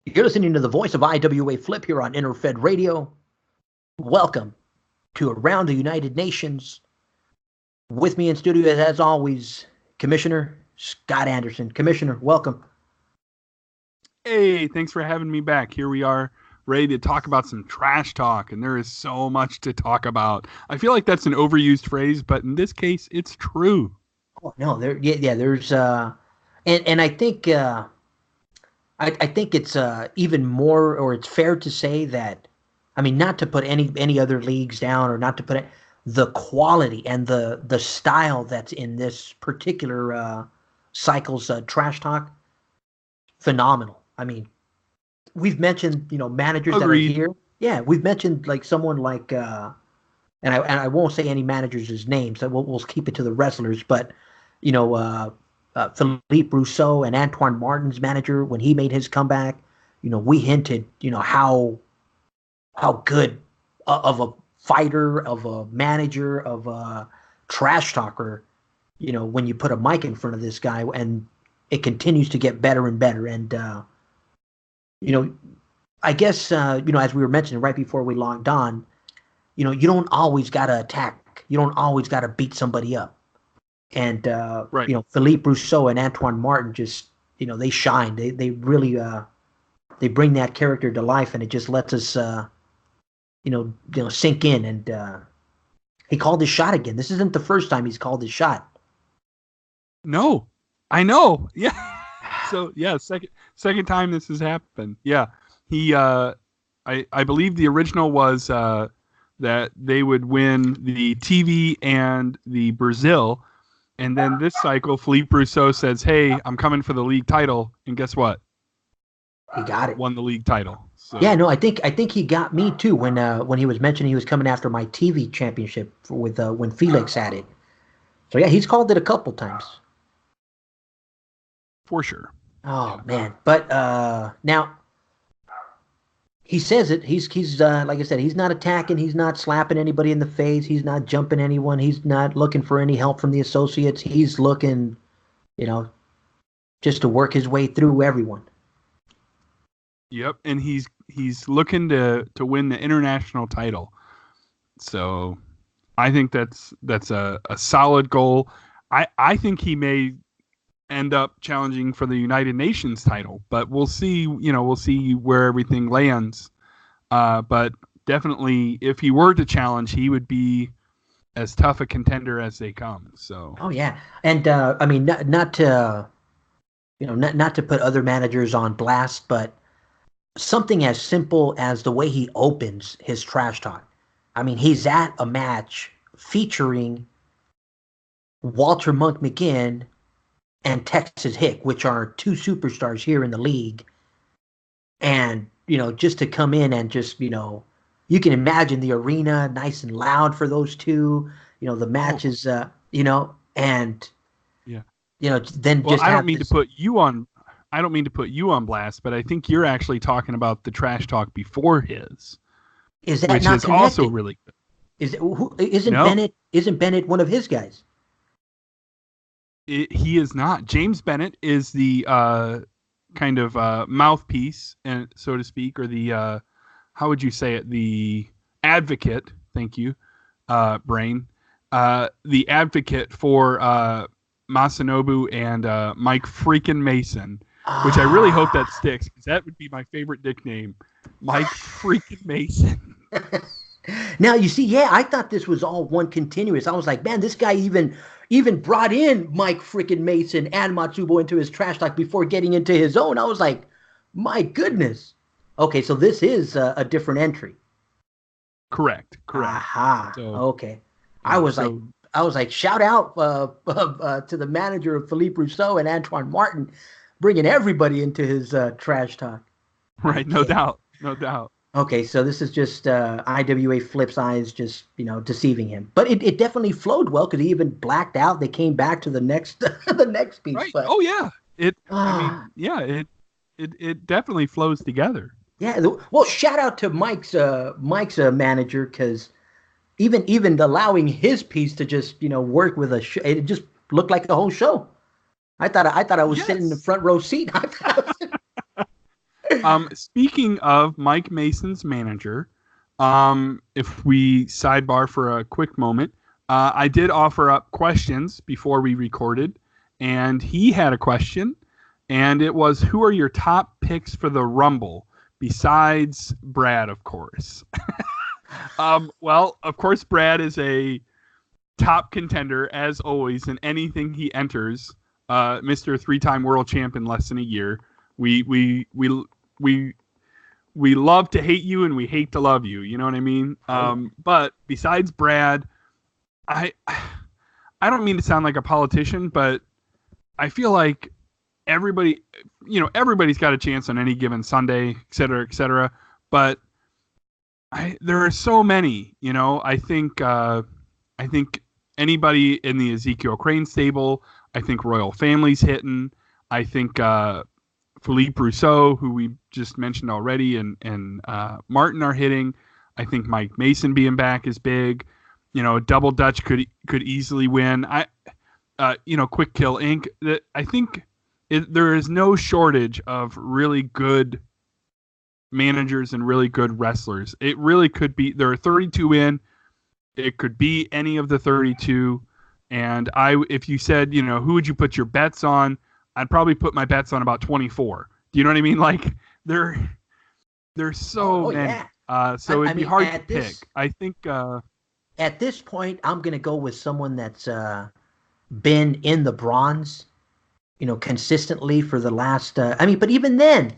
You're listening to the voice of IWA Flip here on Interfed Radio. Welcome to Around the United Nations. With me in studio, as always, Commissioner Scott Anderson. Commissioner, welcome. Hey, thanks for having me back. Here we are, ready to talk about some trash talk, and there is so much to talk about. I feel like that's an overused phrase, but in this case, it's true. Oh no, there's and I think I think it's even more, or it's fair to say that, I mean, not to put any other leagues down, or not to put it, the quality and the style that's in this particular cycle's trash talk, phenomenal. I mean, we've mentioned managers that are Agreed. here. Yeah, we've mentioned like someone like and I won't say any managers' names. So we'll keep it to the wrestlers, but you know Philippe Rousseau and Antoine Martin's manager when he made his comeback. We hinted how good of a fighter, of a manager, of a trash talker, when you put a mic in front of this guy, and it continues to get better and better. And you know, I guess as we were mentioning right before we logged on, you don't always gotta attack. You don't always gotta beat somebody up. And Right. Philippe Rousseau and Antoine Martin just they shine. They really they bring that character to life, and it just lets us sink in. And he called his shot again. This isn't the first time he's called his shot. No, I know. Yeah. So yeah, second time this has happened. Yeah, he. I believe the original was that they would win the TV and the Brazil, and then this cycle, Philippe Rousseau says, "Hey, I'm coming for the league title," and guess what? He got it. Won the league title. So. Yeah, no, I think he got me too when he was mentioning he was coming after my TV championship with when Felix had it. So yeah, he's called it a couple times. For sure. Oh man, but now he says it. He's like I said, he's not attacking. He's not slapping anybody in the face. He's not jumping anyone. He's not looking for any help from the associates. He's looking, just to work his way through everyone. Yep, and he's looking to win the international title. So I think that's a solid goal. I think he may end up challenging for the United Nations title, but we'll see. We'll see where everything lands. But definitely, if he were to challenge, he would be as tough a contender as they come. So. Oh yeah, and I mean, not to not to put other managers on blast, but something as simple as the way he opens his trash talk. I mean, he's at a match featuring Walter Monk McGinn and Texas Hick, which are two superstars here in the league. And, just to come in and just, you can imagine the arena nice and loud for those two, the matches, and, Yeah. Then Well, just I have don't mean this, to put you on. I don't mean to put you on blast, but I think you're actually talking about the trash talk before his, is that which not is connected? also really good. Isn't No, Bennett one of his guys? he is not. James Bennett is the kind of mouthpiece, and so to speak, or the how would you say it? The advocate. Thank you, Brain. The advocate for Masanobu and Mike freaking Mason, which I really hope that sticks, because that would be my favorite nickname, Mike freaking Mason. Now you see, yeah, I thought this was all one continuous. I was like, man, this guy even brought in Mike freaking Mason and Matsubo into his trash talk before getting into his own. I was like, my goodness. Okay, so this is a different entry. Correct. Aha. So, Okay. yeah, I was like, shout out to the manager of Philippe Rousseau and Antoine Martin, bringing everybody into his trash talk. right, no doubt. Okay, so this is just IWA Flip's eyes just, deceiving him. But it definitely flowed well because he even blacked out. They came back to the next the next piece. Right. But Oh yeah. It definitely flows together. yeah, well, shout out to Mike's manager, because even allowing his piece to just work with it just looked like the whole show. I thought I was sitting in the Yes. front row seat. Speaking of Mike Mason's manager, if we sidebar for a quick moment, I did offer up questions before we recorded, and he had a question, and it was, who are your top picks for the Rumble besides Brad, of course? Well, of course, Brad is a top contender as always in anything he enters. Mr. Three-time world champ in less than a year. We we love to hate you and we hate to love you. You know what I mean? But besides Brad, I I don't mean to sound like a politician, but I feel like everybody's got a chance on any given Sunday, et cetera, et cetera. But there are so many. I think anybody in the Ezekiel Crane stable. I think Royal Family's hitting. I think Philippe Rousseau, who we just mentioned already, and Martin are hitting. I think Mike Mason being back is big. Double Dutch could easily win. Quick Kill Inc. I think there is no shortage of really good managers and really good wrestlers. It really could be. There are 32 in. It could be any of the 32. And if you said, who would you put your bets on? I'd probably put my bets on about 24. Do you know what I mean? Like there's so many. Yeah. So it'd be hard to pick. I think at this point, I'm gonna go with someone that's been in the bronze, consistently for the last. But even then,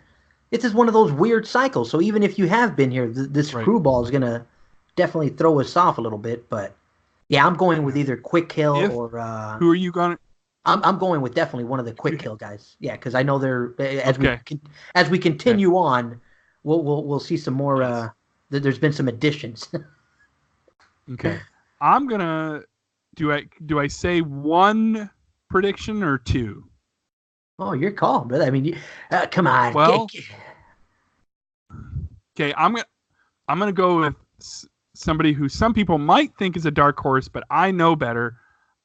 it's just one of those weird cycles. So even if you have been here, this right. screwball is gonna definitely throw us off a little bit. But yeah, I'm going with either Quick Hill or. Who are you going? I'm going with definitely one of the Quick Kill guys. Yeah, because I know they're as we continue on, we'll see some more. There's been some additions. Okay, I'm gonna do I say one prediction or two? Oh, your call, brother. I mean, come on. Well, okay, I'm gonna go with somebody who some people might think is a dark horse, but I know better.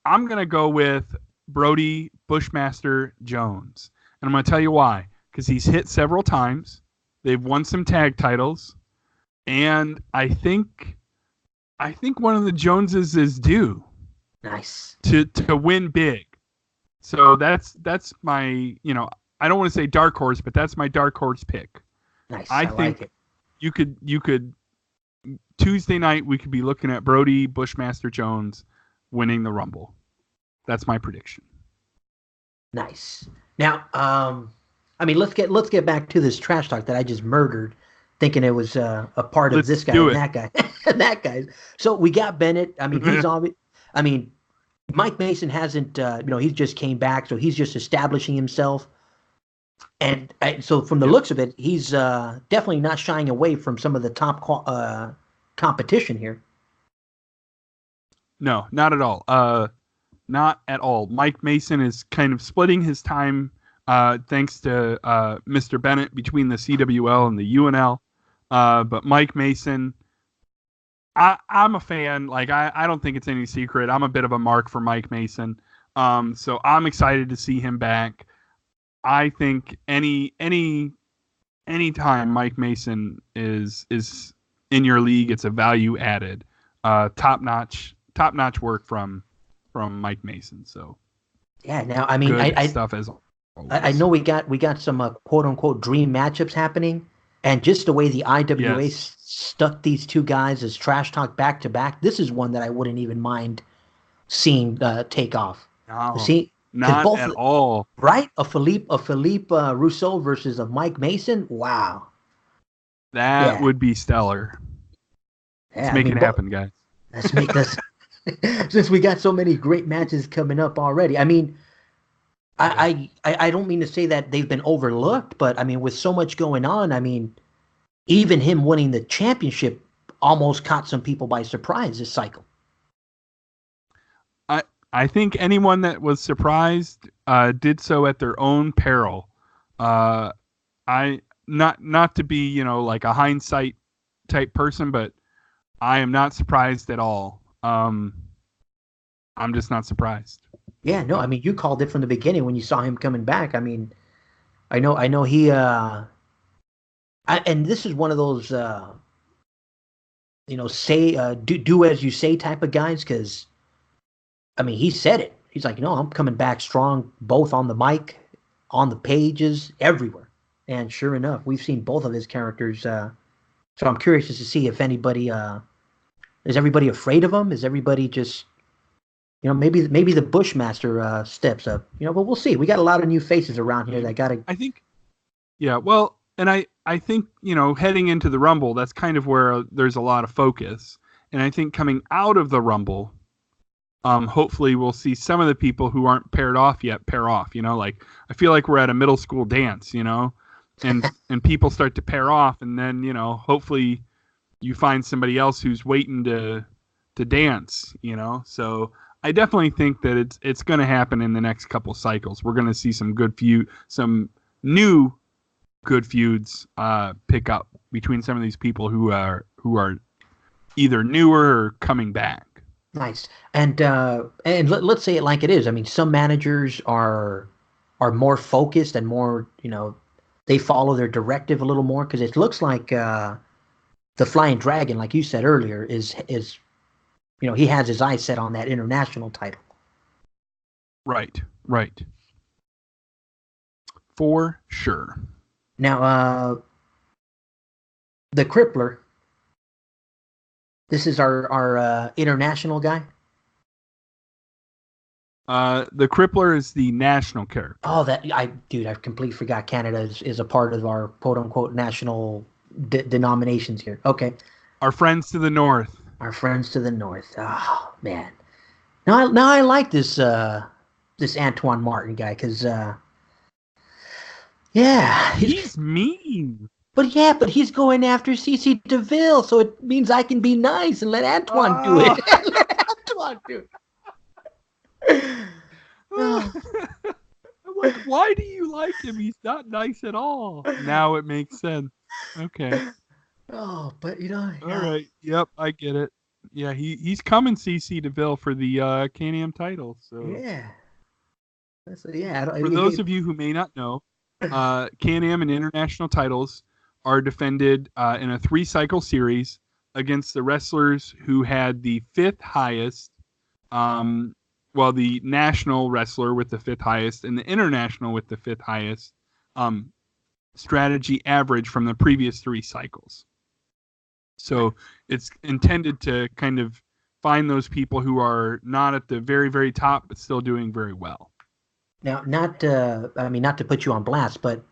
I'm gonna go with Brody Bushmaster Jones. And I'm going to tell you why. Because he's hit several times. They've won some tag titles. And I think one of the Joneses is due. Nice. To win big. So that's my, I don't want to say dark horse, but that's my dark horse pick. Nice. I think like it. You could Tuesday night we could be looking at Brody Bushmaster Jones winning the Rumble. That's my prediction. Nice. Now, let's get back to this trash talk that I just murdered, thinking it was a part of this guy and that guy, that guy. So we got Bennett. He's obvious. Mike Mason hasn't. He just came back, so he's just establishing himself. And so, from the looks of it, he's definitely not shying away from some of the top competition here. No, not at all. Not at all. Mike Mason is kind of splitting his time, thanks to Mr. Bennett, between the CWL and the UNL. But Mike Mason, I'm a fan. Like I don't think it's any secret. I'm a bit of a mark for Mike Mason. So I'm excited to see him back. I think any time Mike Mason is in your league, it's a value added. Top notch work from Mike Mason. So yeah, now I stuff as always. I know we got some quote unquote dream matchups happening, and just the way the IWA stuck these two guys as trash talk back to back, this is one that I wouldn't even mind seeing take off. No, not at all. Right? A Philippe Rousseau versus a Mike Mason. Wow, that would be stellar. Let's make it happen, guys. Let's make this. Since we got so many great matches coming up already. I don't mean to say that they've been overlooked, but with so much going on, even him winning the championship almost caught some people by surprise this cycle. I think anyone that was surprised did so at their own peril. Not to be, like a hindsight type person, but I am not surprised at all. I'm just not surprised. Yeah, no, you called it from the beginning when you saw him coming back. I know he and this is one of those say do as you say type of guys, because I mean he said it. He's like, I'm coming back strong, both on the mic, on the pages, everywhere. And sure enough, we've seen both of his characters. So I'm curious to see if anybody is everybody afraid of him? Is everybody just maybe the Bushmaster steps up? But we'll see. We got a lot of new faces around here that got to. I think, yeah. Well, and I think heading into the Rumble, that's kind of where there's a lot of focus. And I think coming out of the Rumble, hopefully we'll see some of the people who aren't paired off yet pair off. Like I feel like we're at a middle school dance, and people start to pair off, and then hopefully you find somebody else who's waiting to dance. So I definitely think that it's going to happen in the next couple cycles. We're going to see some new good feuds pick up between some of these people who are either newer or coming back. Nice. And let's say it like it is. I mean, some managers are more focused and more, they follow their directive a little more, because it looks like the Flying Dragon, like you said earlier, is he has his eyes set on that international title. Right. For sure. Now, the Crippler, this is our international guy. The Crippler is the national character. Oh, I completely forgot Canada is a part of our quote unquote national denominations here. Okay. Our friends to the north. Our friends to the north. Oh man. Now I like this Antoine Martin guy, because yeah, he's mean. But he's going after CC DeVille, so it means I can be nice and let Antoine do it. Let Antoine do it. I'm like, why do you like him? He's not nice at all. Now it makes sense. Okay. Oh, but all right. Yep, I get it. Yeah, he's coming CC DeVille for the Can-Am title. So yeah. For those of you who may not know, Can-Am and international titles are defended in a 3-cycle series against the wrestlers who had the 5th highest, the national wrestler with the 5th highest and the international with the 5th highest strategy average from the previous 3 cycles. So it's intended to kind of find those people who are not at the very, very top, but still doing very well. Now, not to put you on blast, but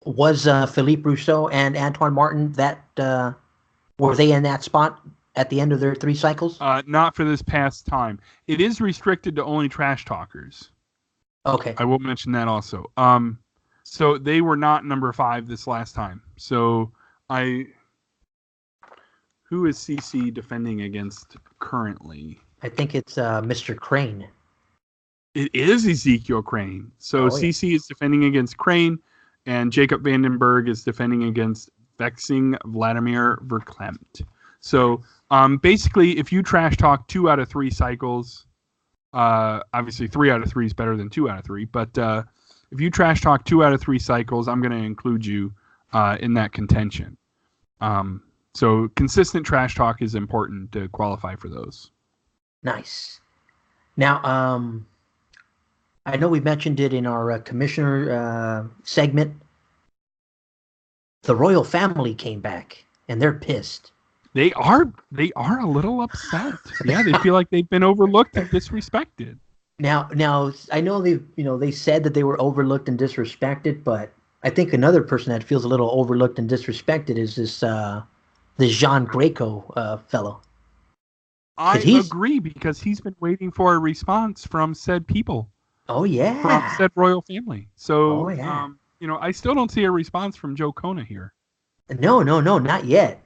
was Philippe Rousseau and Antoine Martin were they in that spot at the end of their 3 cycles? Not for this past time. It is restricted to only trash talkers. Okay. I will mention that also. So they were not number 5 this last time. So who is CC defending against currently? I think it's Mr. Crane. It is Ezekiel Crane. So CC is defending against Crane, and Jacob Vandenberg is defending against Vexing Vladimir Verklempt. So basically, if you trash talk 2 out of 3 cycles, obviously 3 out of 3 is better than 2 out of 3, but if you trash talk 2 out of 3 cycles, I'm going to include you in that contention. So consistent trash talk is important to qualify for those. Nice. Now, I know we mentioned it in our commissioner segment. The royal family came back, and they're pissed. They are a little upset. Yeah, they feel like they've been overlooked and disrespected. Now, I know they said that they were overlooked and disrespected, but I think another person that feels a little overlooked and disrespected is this Jean Greco fellow. I agree, because he's been waiting for a response from said people. Oh yeah, from said royal family. So, I still don't see a response from Joe Kona here. No, not yet.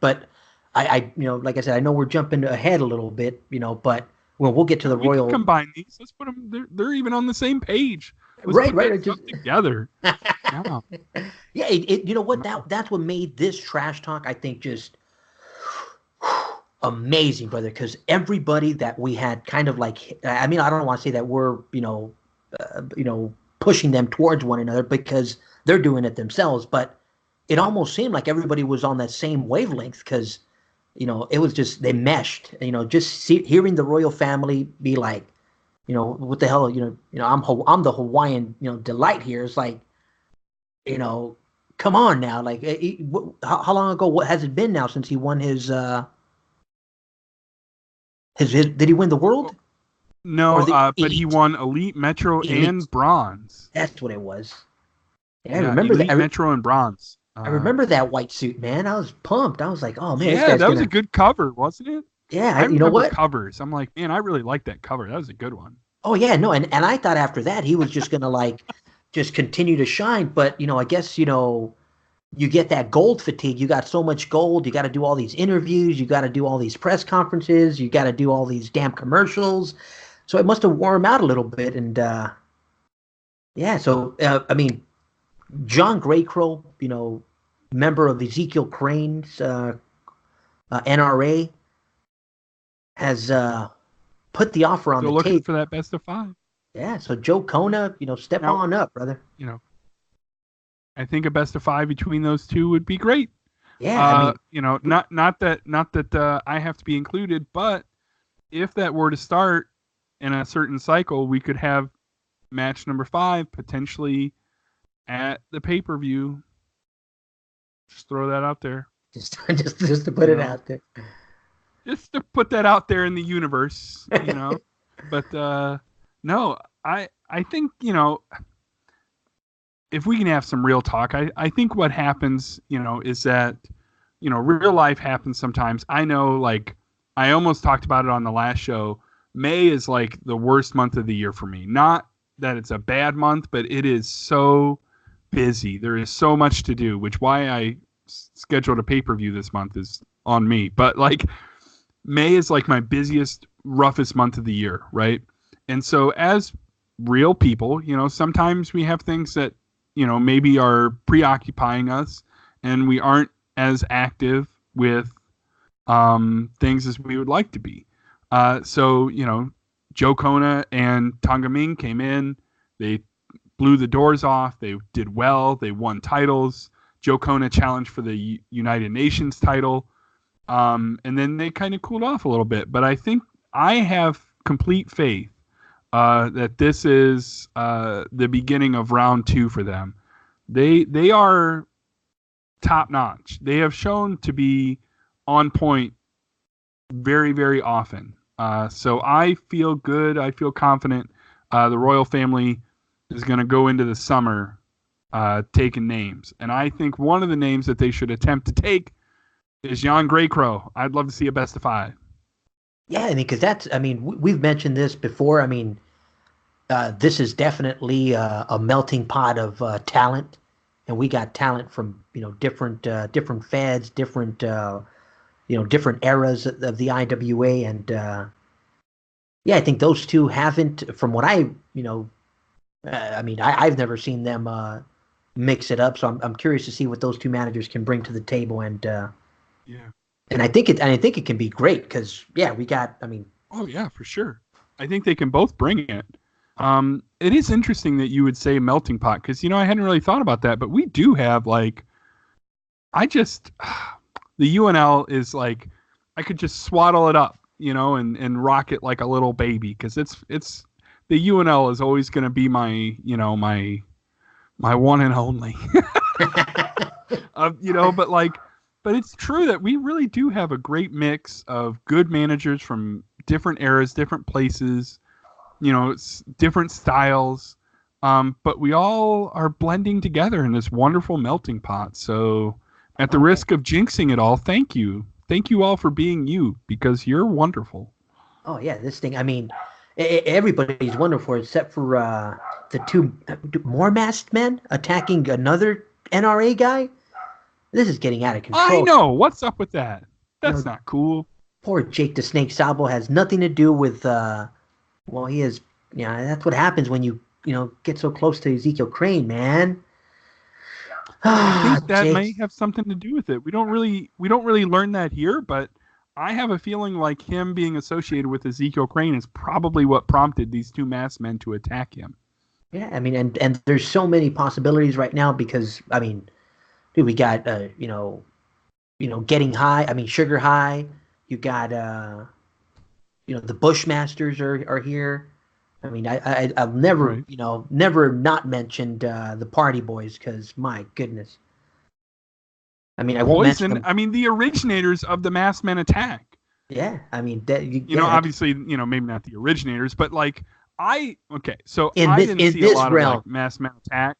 But I like I said, I know we're jumping ahead a little bit, but we'll get to the royal. We can combine these. Let's put them. They're even on the same page. Let's right. Just together. Yeah. Yeah. You know what? That's what made this trash talk, I think, just amazing, brother. Because everybody that we had kind of like, I mean, I don't want to say that we're pushing them towards one another, because they're doing it themselves, but it almost seemed like everybody was on that same wavelength because it was just they meshed. Just hearing the royal family be like, what the hell, I'm the Hawaiian, delight here. It's like, you know, come on now, like, how long ago? What has it been now since he won his did he win the world or No, the but he elite? won Elite, Metro, Elite. and Bronze. That's what it was. Yeah, I Yeah, remember that. Elite, Metro, and Bronze. I remember that white suit, man. I was pumped. I was like, oh man, this Yeah, guy's that was a gonna. good cover, wasn't it? Yeah, I you know remember what? covers. I'm like, man, I really like that cover. That was a good one. Oh yeah, no, and I thought after that he was just gonna like just continue to shine, but I guess you get that gold fatigue. You got so much gold. You got to do all these interviews. You got to do all these press conferences. You got to do all these damn commercials. So it must have worn him out a little bit. And yeah, so I mean, John Graycrow, member of Ezekiel Crane's NRA, has put the offer on Still the looking table. for that best of 5. Yeah, so Joe Kona, step Now, on up, brother. you know, I think a best of 5 between those two would be great. Yeah, I mean, Not that I have to be included, but if that were to start in a certain cycle, we could have match number 5 potentially at the pay-per-view. Just throw that out there. just to put it out there. Just to put that out there in the universe, But no, I think, if we can have some real talk, I think what happens, is that, real life happens sometimes. I know, like, I almost talked about it on the last show. May is like the worst month of the year for me. Not that it's a bad month, but it is so busy. There is so much to do, which why I scheduled a pay-per-view this month is on me. But like May is like my busiest, roughest month of the year, right? And so as real people, sometimes we have things that, maybe are preoccupying us and we aren't as active with things as we would like to be. So, Joe Kona and Tonga Ming came in. They blew the doors off. They did well. They won titles. Joe Kona challenged for the United Nations title. And then they kind of cooled off a little bit. But I think I have complete faith that this is the beginning of round 2 for them. They are top notch. They have shown to be on point very, very often. So I feel good. I feel confident. The royal family is going to go into the summer taking names. And I think one of the names that they should attempt to take is Jan Graycrow. I'd love to see a best of 5. Yeah, I mean, because we've mentioned this before. I mean, this is definitely a melting pot of talent, and we got talent from different feds, different different eras of the IWA, and yeah, I think those two haven't, from what I mean, I've never seen them mix it up, so I'm curious to see what those two managers can bring to the table, and Yeah. and I think it can be great because yeah, we got. I mean, Oh yeah, for sure. I think they can both bring it. It is interesting that you would say melting pot because I hadn't really thought about that, but we do have like, the UNL is like, I could just swaddle it up, and rock it like a little baby because it's the UNL is always going to be my my one and only. But it's true that we really do have a great mix of good managers from different eras, different places, different styles. But we all are blending together in this wonderful melting pot. So at the risk of jinxing it all, thank you. Thank you all for being you because you're wonderful. oh yeah, this thing. I mean, everybody's wonderful except for the two more masked men attacking another NRA guy. This is getting out of control. I know. What's up with that? That's not cool. Poor Jake the Snake Sabo has nothing to do with. Well, he is. That's what happens when you get so close to Ezekiel Crane, man. I think that Jake. may have something to do with it. We don't really learn that here, but I have a feeling like him being associated with Ezekiel Crane is probably what prompted these two masked men to attack him. Yeah, I mean, and there's so many possibilities right now because I mean, dude, we got Getting High. I mean, Sugar High. You got the Bushmasters are here. I mean, I've never Right. never not mentioned the Party Boys because my goodness. I mean, I won't mention Poison. them. I mean, the originators of the Masked Men Attack. Yeah, I mean, Obviously, maybe not the originators, but like so in I this didn't in see a this lot of realm. like Masked Men Attack.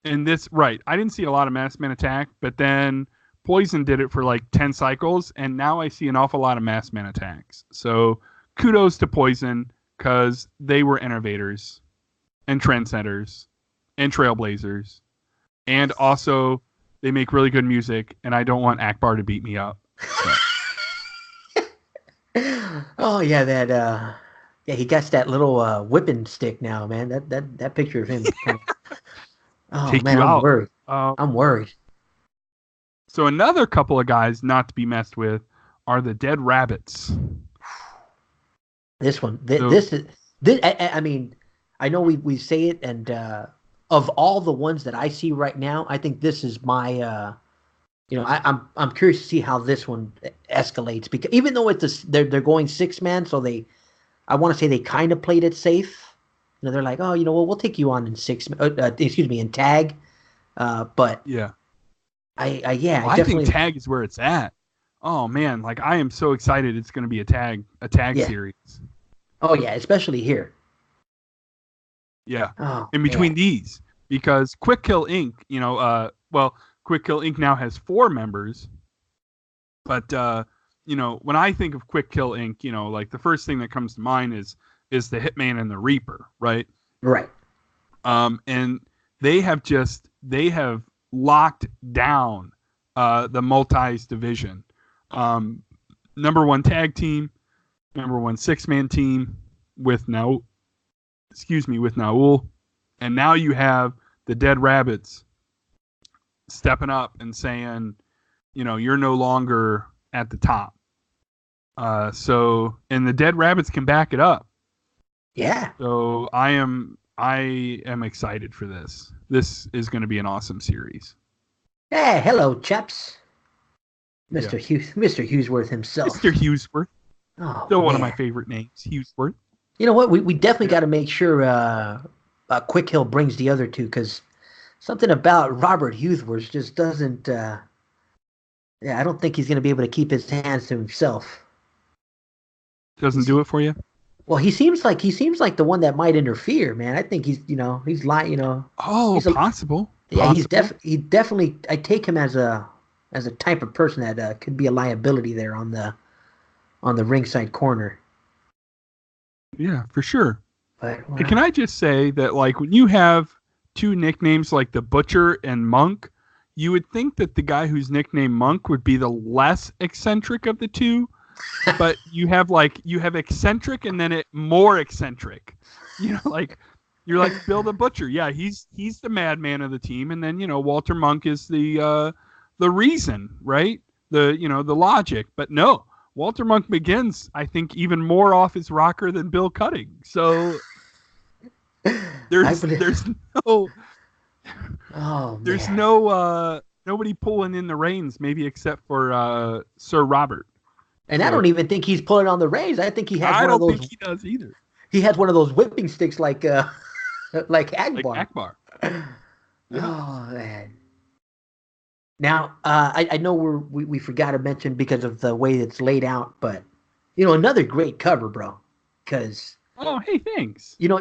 And this, right, I didn't see a lot of Masked Men Attack, but then Poison did it for like 10 cycles, and now I see an awful lot of Masked Men Attacks. So kudos to Poison, because they were innovators and trendsetters and trailblazers. And also, they make really good music, and I don't want Akbar to beat me up. So. Oh yeah, yeah, he got that little whipping stick now, man. That picture of him. Oh Take man, you I'm out. worried. I'm worried. So another couple of guys not to be messed with are the Dead Rabbits. This one, So, this is this. I mean, I know we say it, and of all the ones that I see right now, I think this is my. I'm curious to see how this one escalates because even though they're going 6 man, so I want to say they kind of played it safe. They're like, oh, well, we'll take you on in excuse me, in tag. But yeah. yeah, Oh, I I think definitely, tag is where it's at. Oh man, like I am so excited it's going to be a tag yeah. series. Oh yeah, especially here. Yeah. Oh In man, between these, because Quick Kill Inc., Quick Kill Inc. now has 4 members, but when I think of Quick Kill Inc., like the first thing that comes to mind is the Hitman and the Reaper, right? right. And they have locked down the multis division. Number 1 tag team, number 1 6-man team with Naul, and now you have the Dead Rabbits stepping up and saying, you're no longer at the top. And the Dead Rabbits can back it up. Yeah. So I am excited for this. This is going to be an awesome series. Hey, hello, chaps. Yeah. Mr. Hughesworth himself. Mr. Hughesworth. Oh, Still one of my man. favorite names, Hughesworth. You know what? We definitely Yeah. got to make sure Quick Hill brings the other two because something about Robert Hughesworth just doesn't. Yeah, I don't think he's going to be able to keep his hands to himself. Doesn't do it for you? Well, he seems like the one that might interfere, man. I think he's lying. Oh, He's a possible. yeah. Possible. He definitely. I take him as a type of person that could be a liability there on the ringside corner. Yeah, for sure. But And can I just say that, like, when you have 2 nicknames like the Butcher and Monk, you would think that the guy who's nicknamed Monk would be the less eccentric of the two, but you have eccentric and then more eccentric. Like you're like Bill the Butcher. Yeah, he's the madman of the team, and then Walter Monk is the reason, right? The logic. But no, Walter Monk begins, I think, even more off his rocker than Bill Cutting. So there's no oh there's man. no nobody pulling in the reins, maybe except for Sir Robert. And I So don't even think he's pulling on the reins. I think he has I one of don't those. think he does either. He has one of those whipping sticks like like Like Akbar. Akbar. Yeah. Oh man. Now I know we forgot to mention because of the way it's laid out, but another great cover, bro. Because Oh, hey, thanks. you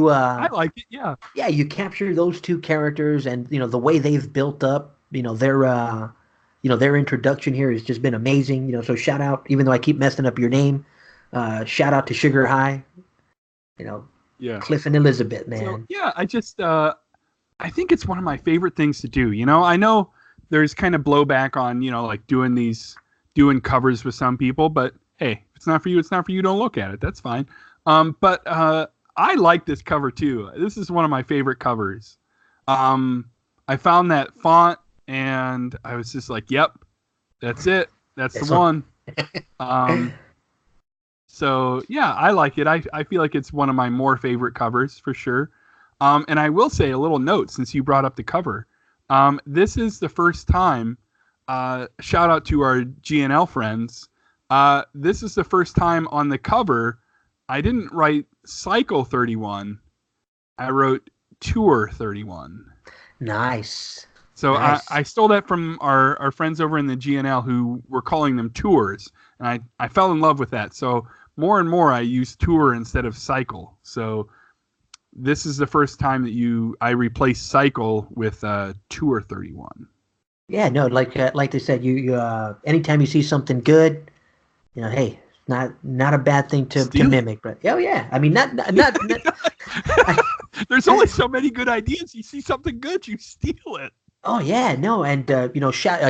I like it. Yeah. yeah, you capture those two characters and the way they've built up, their introduction here has just been amazing. So shout out, even though I keep messing up your name, shout out to Sugar High, you know, Yeah. Cliff and Elizabeth, So man. yeah, I think it's one of my favorite things to do. I know there's kind of blowback on, like doing covers with some people, but hey, if it's not for you, it's not for you. Don't look at it. That's fine. But I like this cover too. This is one of my favorite covers. I found that font and I was just like, yep, that's it. That's the one. So yeah, I like it. I feel like it's one of my more favorite covers for sure. And I will say a little note since you brought up the cover. This is the first time. Shout out to our GNL friends. This is the first time on the cover. I didn't write Cycle 31. I wrote Tour 31. Nice. So Nice. I stole that from our friends over in the GNL who were calling them tours. And I fell in love with that. So more and more I use tour instead of cycle. So this is the first time that I replace cycle with Tour 31. Yeah, no, like they said, you anytime you see something good, hey, not a bad thing to Steal it. mimic, but oh yeah, I mean not I, There's only so many good ideas. You see something good, you steal it. oh yeah, no, and shout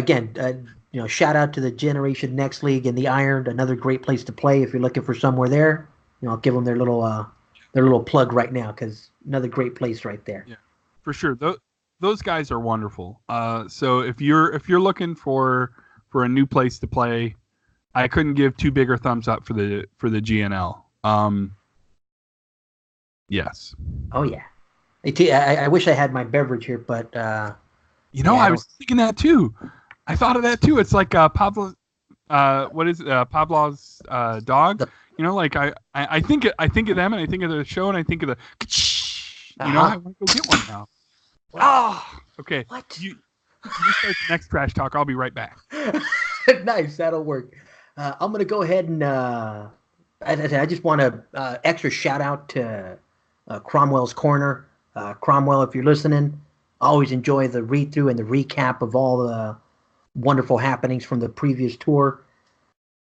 out to the Generation Next League and the Iron, another great place to play if you're looking for somewhere there. I'll give them their little plug right now because another great place right there. Yeah, for sure. Those guys are wonderful. So if you're looking for a new place to play, I couldn't give two bigger thumbs up for the GNL. Yes. Oh yeah. I wish I had my beverage here, but yeah, I was thinking that too. I thought of that too. It's like Pablo. What is Pablo's dog? the I think of them and I think of the show and I think of the. I want to go get one now. Oh, okay. What? You start the next trash talk. I'll be right back. Nice, that'll work. I'm gonna go ahead and I just want to extra shout out to Cromwell's Corner. Cromwell, if you're listening, always enjoy the read through and the recap of all the wonderful happenings from the previous tour.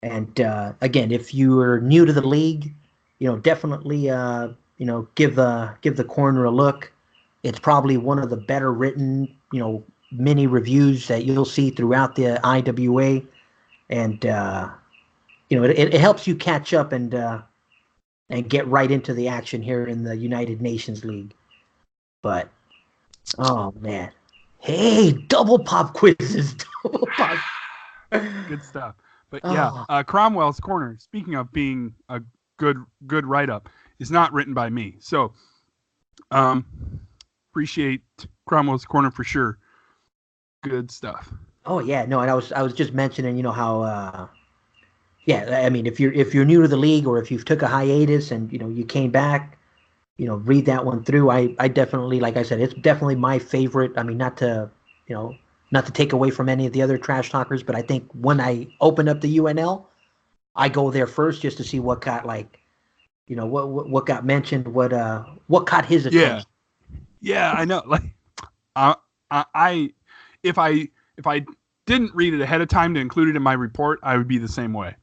And again, if you are new to the league, definitely give the corner a look. It's probably one of the better written, mini reviews that you'll see throughout the IWA, and it helps you catch up and get right into the action here in the United Nations League. But oh man, hey, double pop quizzes, double pop. Good stuff. But yeah, Cromwell's Corner, speaking of being a good write up, is not written by me. So appreciate Cromwell's Corner for sure. Good stuff. Oh yeah, no, and I was just mentioning, how yeah, I mean, if you're new to the league or if you've took a hiatus and you came back, read that one through. I definitely, like I said, it's definitely my favorite. I mean, not to take away from any of the other trash talkers, but I think when I open up the UNL, I go there first just to see what got what got mentioned, what caught his attention. Yeah, I know. Like, I if I didn't read it ahead of time to include it in my report, I would be the same way.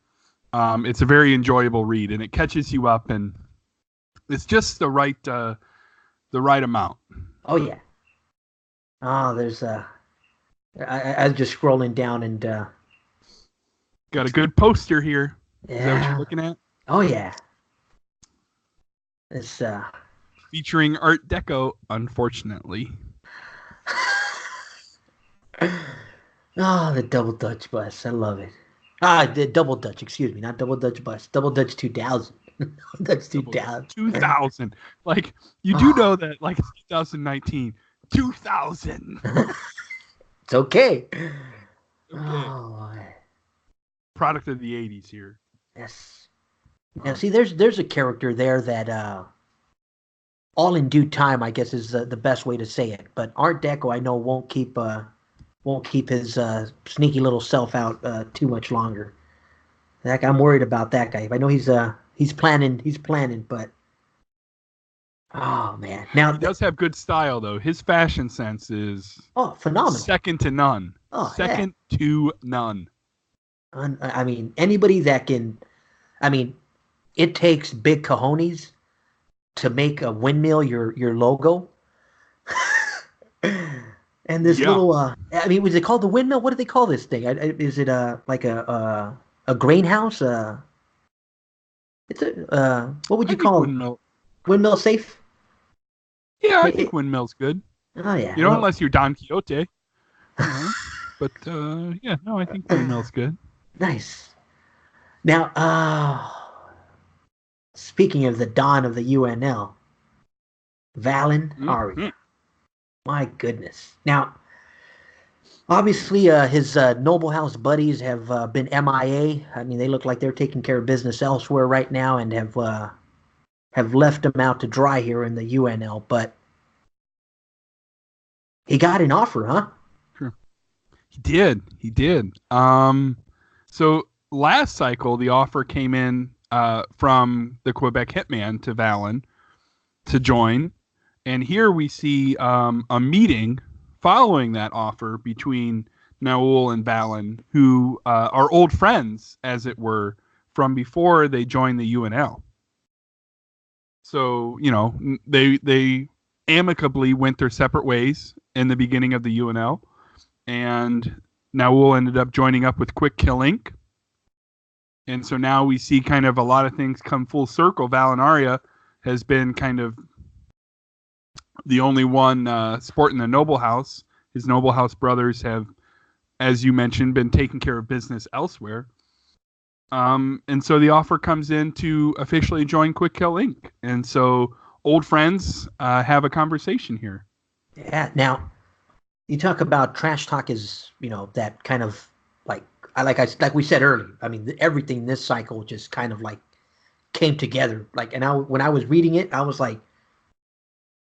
It's a very enjoyable read, and it catches you up, and it's just the right amount. Oh yeah. Oh, there's I was just scrolling down and got a good poster here. Yeah. Is that what you're looking at? Oh yeah. It's featuring Art Deco, unfortunately. Oh, the double Dutch bus. I love it. The double Dutch, excuse me, not double Dutch bus. Double Dutch 2000. That's 2000. 2000. Like, you do know that, like, it's 2019. 2000. It's okay. Okay. Oh, product of the 80s here. Yes. Now, see, there's a character there that all in due time, I guess, is the best way to say it. But Art Deco, I know, won't keep his sneaky little self out too much longer. Like, I'm worried about that guy. I know he's planning, but oh man, now he does have good style though. His fashion sense is phenomenal, second to none. Second to none. I mean, anybody that can, I mean, it takes big cojones to make a windmill your logo. And this little, I mean, was it called the windmill? What do they call this thing? Is it like a grain house? It's what would you call it? Windmill safe? Yeah, I think windmill's good. Oh yeah. Unless you're Don Quixote. But yeah, no, I think windmill's good. Nice. Now, speaking of the Don of the UNL, Valen Aria. My goodness. Now, Obviously, his Noble House buddies have been MIA. I mean, they look like they're taking care of business elsewhere right now and have left him out to dry here in the UNL. But he got an offer, huh? Sure. He did. He did. So last cycle, the offer came in from the Quebec Hitman to Valen to join. And here we see a meeting following that offer between Naul and Valen, who are old friends, as it were, from before they joined the UNL. So, they amicably went their separate ways in the beginning of the UNL. And Naul ended up joining up with Quick Kill Inc. And so now we see kind of a lot of things come full circle. Valinaria has been kind of the only one sporting the Noble House. His Noble House brothers have, as you mentioned, been taking care of business elsewhere. And so the offer comes in to officially join Quick Kill Inc. And so old friends have a conversation here. Yeah. Now, you talk about trash talk is, that kind of like we said earlier. I mean, everything this cycle just kind of like came together. Like, and when I was reading it, I was like,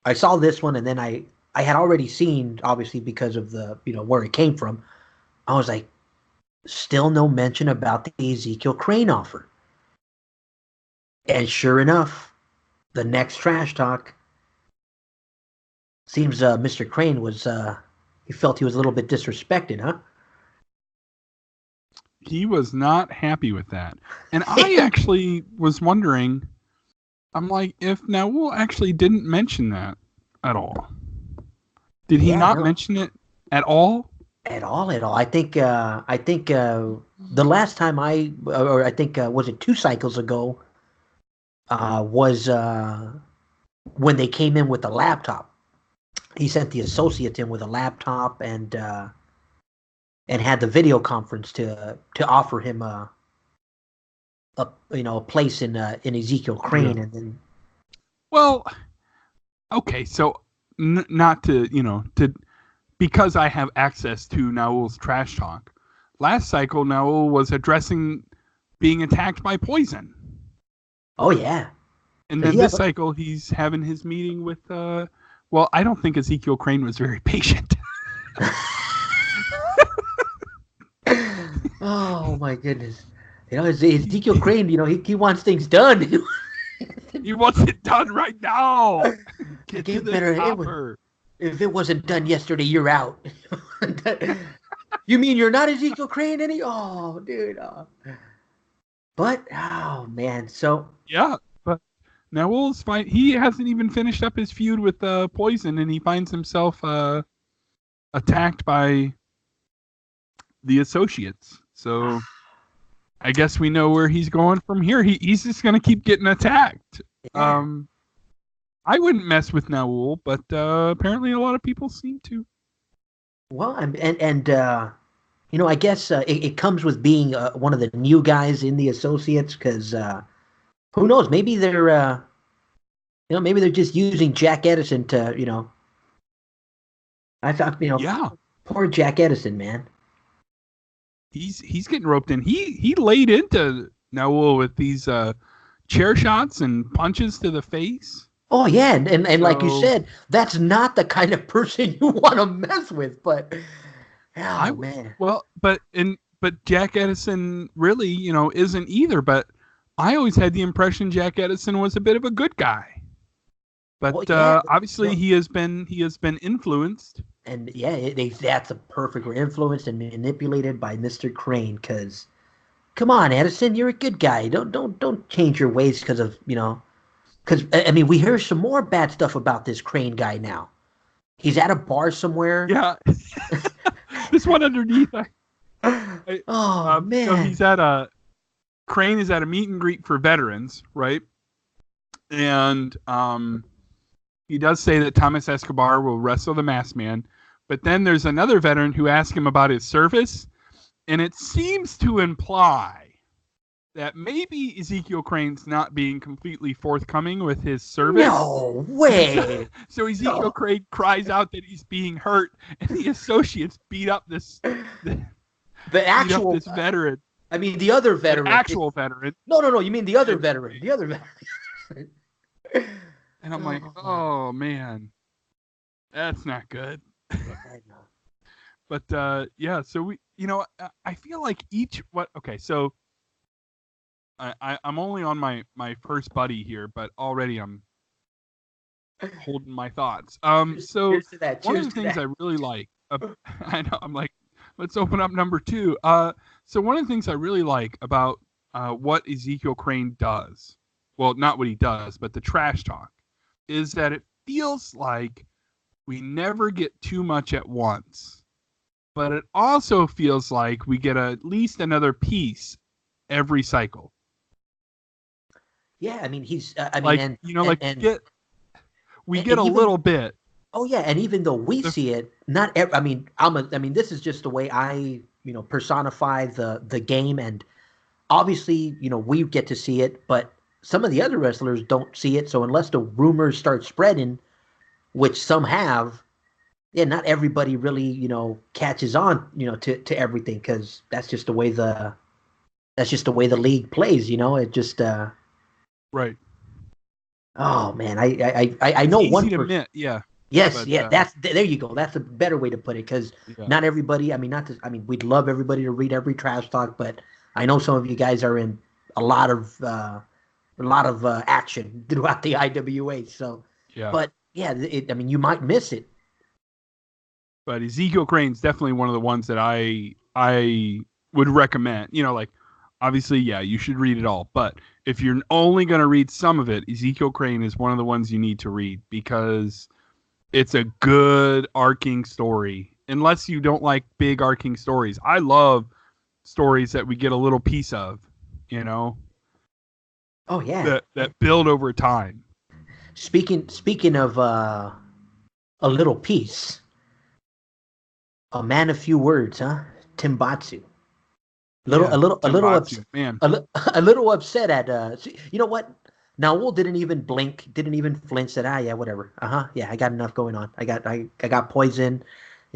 I saw this one, and then I had already seen, obviously because of the where it came from. I was like, still no mention about the Ezekiel Crane offer. And sure enough, the next trash talk seems Mr. Crane was he felt he was a little bit disrespected, huh? He was not happy with that. And I actually was wondering, I'm like, if Naul actually didn't mention that at all. Did he not mention it at all? At all. I think the last time was it 2 cycles ago, was when they came in with the laptop. He sent the associate in with a laptop and had the video conference to offer him a place in Ezekiel Crane. And then, well, okay, so not to because I have access to Naul's trash talk. Last cycle, Naul was addressing being attacked by poison. Oh yeah. And then this cycle, he's having his meeting with well, I don't think Ezekiel Crane was very patient. Oh my goodness! Ezekiel Crane. He wants things done. He wants it done right now. Get to the topper. If it wasn't done yesterday, you're out. You mean you're not Ezekiel Crane any? Oh, dude. But oh man, so yeah. But Naul's fine. He hasn't even finished up his feud with Poison, and he finds himself attacked by the associates. So I guess we know where he's going from here. He's just going to keep getting attacked. Yeah. I wouldn't mess with Naul, but apparently a lot of people seem to. Well, and I guess it comes with being one of the new guys in the associates, because who knows? Maybe they're maybe they're just using Jack Edison to I thought yeah, poor Jack Edison, man. He's getting roped in. He laid into Naul with these chair shots and punches to the face. Oh yeah, and so, like you said, that's not the kind of person you want to mess with. But man, well, but Jack Edison really, isn't either. But I always had the impression Jack Edison was a bit of a good guy. But obviously, he has been influenced. And yeah, that's a perfect. We're influenced and manipulated by Mr. Crane. Because, come on, Edison, you're a good guy. Don't change your ways because of Because I mean, we hear some more bad stuff about this Crane guy now. He's at a bar somewhere. Yeah, this one underneath. Man! So he's at Crane is at a meet and greet for veterans, right? And he does say that Thomas Escobar will wrestle the Masked Man. But then there's another veteran who asks him about his service, and it seems to imply that maybe Ezekiel Crane's not being completely forthcoming with his service. No way. So Ezekiel No. Crane cries out that he's being hurt, and the associates beat up this The actual, veteran, I mean, the other the veteran. actual veteran. No. You mean the other And, veteran. The other veteran. and I'm like, Oh, oh man, that's not good. I know. But yeah, so I feel like okay, so I'm only on my first buddy here, but already I'm holding my thoughts. So Cheers to that. one of Cheers the to things that. I really like, I know, I'm like, let's open up number two. So one of the things I really like about what Ezekiel Crane does, well, not what he does, but the trash talk, is that it feels like we never get too much at once, but it also feels like we get at least another piece every cycle. Yeah, I mean, he's. I mean, Like, and like and we and get a even. little bit. Oh yeah, and even though we The, see it, not. I mean, I mean, this is just the way I, personify the game, and obviously, we get to see it, but some of the other wrestlers don't see it. So unless the rumors start spreading, which some have, yeah, not everybody really, catches on, to everything because that's just the way the league plays. It just. right. Oh man, I It's know easy one to person. admit, yeah. Yes, But yeah, there you go. That's a better way to put it because yeah. not everybody. I mean, not to, I mean, we'd love everybody to read every trash talk, but I know some of you guys are in a lot of action throughout the IWA. So, Yeah. but yeah, I mean, you might miss it. But Ezekiel Crane's definitely one of the ones that I would recommend. Like obviously, yeah, you should read it all. But if you're only going to read some of it, Ezekiel Crane is one of the ones you need to read because it's a good arcing story. Unless you don't like big arcing stories, I love stories that we get a little piece of. You know, Oh yeah. that build over time. Speaking of a little piece, a man of few words, huh? Timbatsu. Little Yeah, a little a little ups, Timbatsu, man. a little upset at you know what? Naul didn't even blink, didn't even flinch. Said, "Ah, yeah, whatever. Yeah, I got enough going on. I got poison.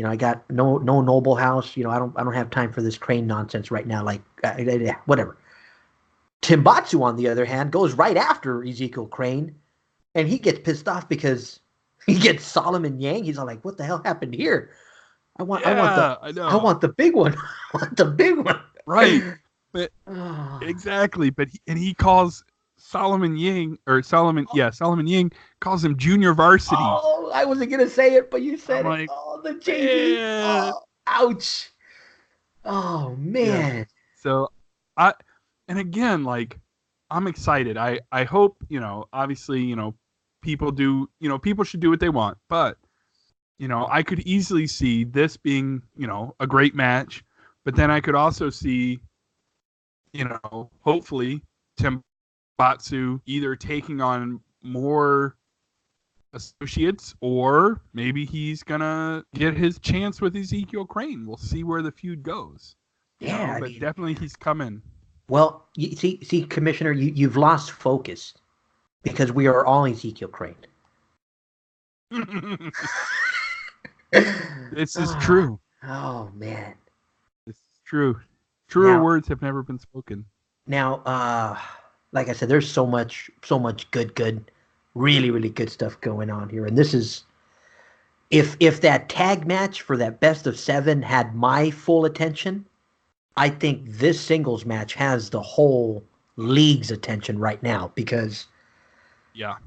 I got no noble house. I don't have time for this Crane nonsense right now. Like, yeah, whatever." Timbatsu, on the other hand, goes right after Ezekiel Crane, and he gets pissed off because he gets Solomon Yang. He's all like, "What the hell happened here? Yeah, I I know. want the big one. I want the big one." Right. But Oh. exactly. But he calls Solomon Yang Solomon Yang calls him junior varsity. Oh, I wasn't gonna say it, but you I'm said it. like, Oh, the JV. man. Oh, ouch. Oh Yeah. man. So I and again, like I'm excited. I hope, obviously, people should do what they want, but I could easily see this being, a great match, but then I could also see, hopefully Tim Batsu either taking on more associates or maybe he's gonna get his chance with Ezekiel Crane. We'll see where the feud goes. Yeah, I But mean, definitely he's coming. well, you see, Commissioner, you've lost focus because we are all Ezekiel Crane. This is Ah, true. oh man. This is true. Truer Now, words have never been spoken. now, like I said, there's so much good, really, really good stuff going on here, and this is if that tag match for that best of seven had my full attention, I think this singles match has the whole league's attention right now because Yeah.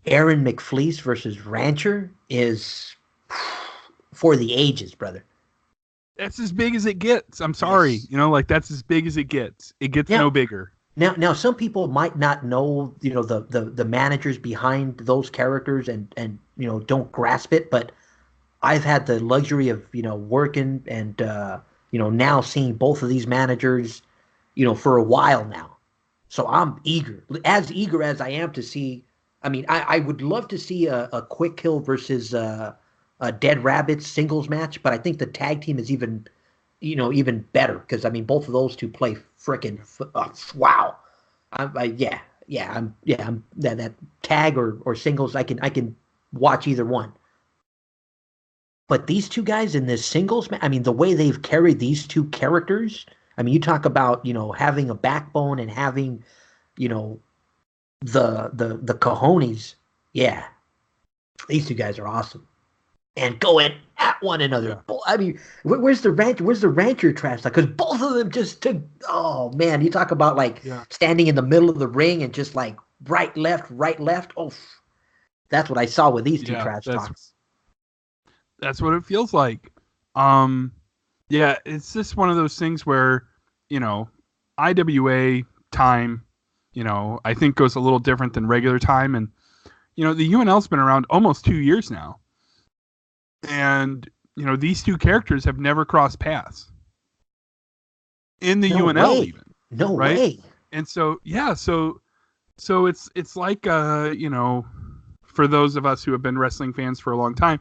Aaron McFleece versus Rancher is for the ages, brother. That's as big as it gets. I'm sorry. Yes. Like that's as big as it gets. It gets Now, no bigger. now, some people might not know, the managers behind those characters and don't grasp it, but I've had the luxury of working and now seeing both of these managers for a while now. So I'm eager as I am to see. I mean, I would love to see a Quick Hill versus a Dead Rabbits singles match, but I think the tag team is even better because I mean both of those two play freaking wow. I'm that tag or singles. I can watch either one. But these two guys in this singles, I mean, the way they've carried these two characters. I mean, you talk about having a backbone and having you know the cojones. Yeah, these two guys are awesome and going at one another. Yeah. I mean, where's the ranch? Where's the rancher trash talk? Because both of them just took. Oh man, you talk about like Yeah. standing in the middle of the ring and just like right, left, right, left. Oh, that's what I saw with these two Yeah. trash talks. That's what it feels like. Um, yeah, it's just one of those things where, you know, IWA time, I think goes a little different than regular time. And, the UNL's been around almost 2 years now. And, these two characters have never crossed paths in the No UNL way. even. No Right. way. And so, yeah, so it's like, for those of us who have been wrestling fans for a long time,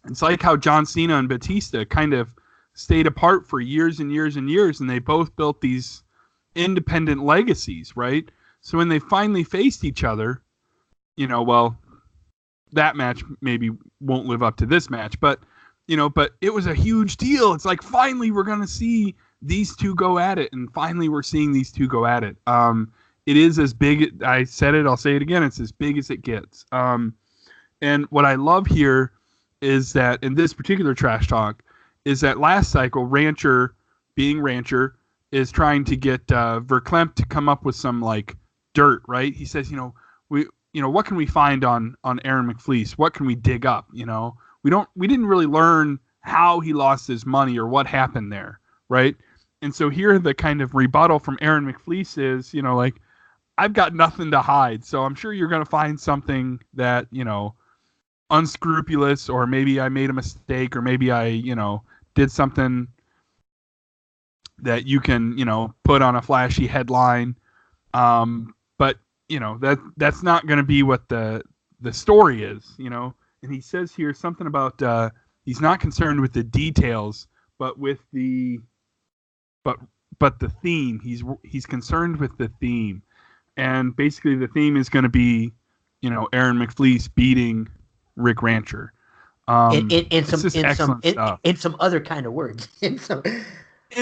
it's like how John Cena and Batista kind of stayed apart for years and years and years, and they both built these independent legacies, right? So when they finally faced each other, well, that match maybe won't live up to this match, but it was a huge deal. It's like finally we're gonna see these two go at it, and finally we're seeing these two go at it. It is as big. I said it. I'll say it again. It's as big as it gets. And what I love here is that in this particular trash talk is that last cycle Rancher, being Rancher, is trying to get Verklempt to come up with some like dirt, right? He says, what can we find on Aaron McFleece? What can we dig up? We didn't really learn how he lost his money or what happened there, right? And so here the kind of rebuttal from Aaron McFleece is, like, I've got nothing to hide, so I'm sure you're going to find something that, unscrupulous, or maybe I made a mistake, or maybe I, did something that you can, put on a flashy headline. But that's not going to be what the story is, And he says here something about he's not concerned with the details, but with the but the theme. He's concerned with the theme, and basically the theme is going to be, Aaron McFleece beating Rick Rancher. In It's some just excellent stuff. in some other kind of words. In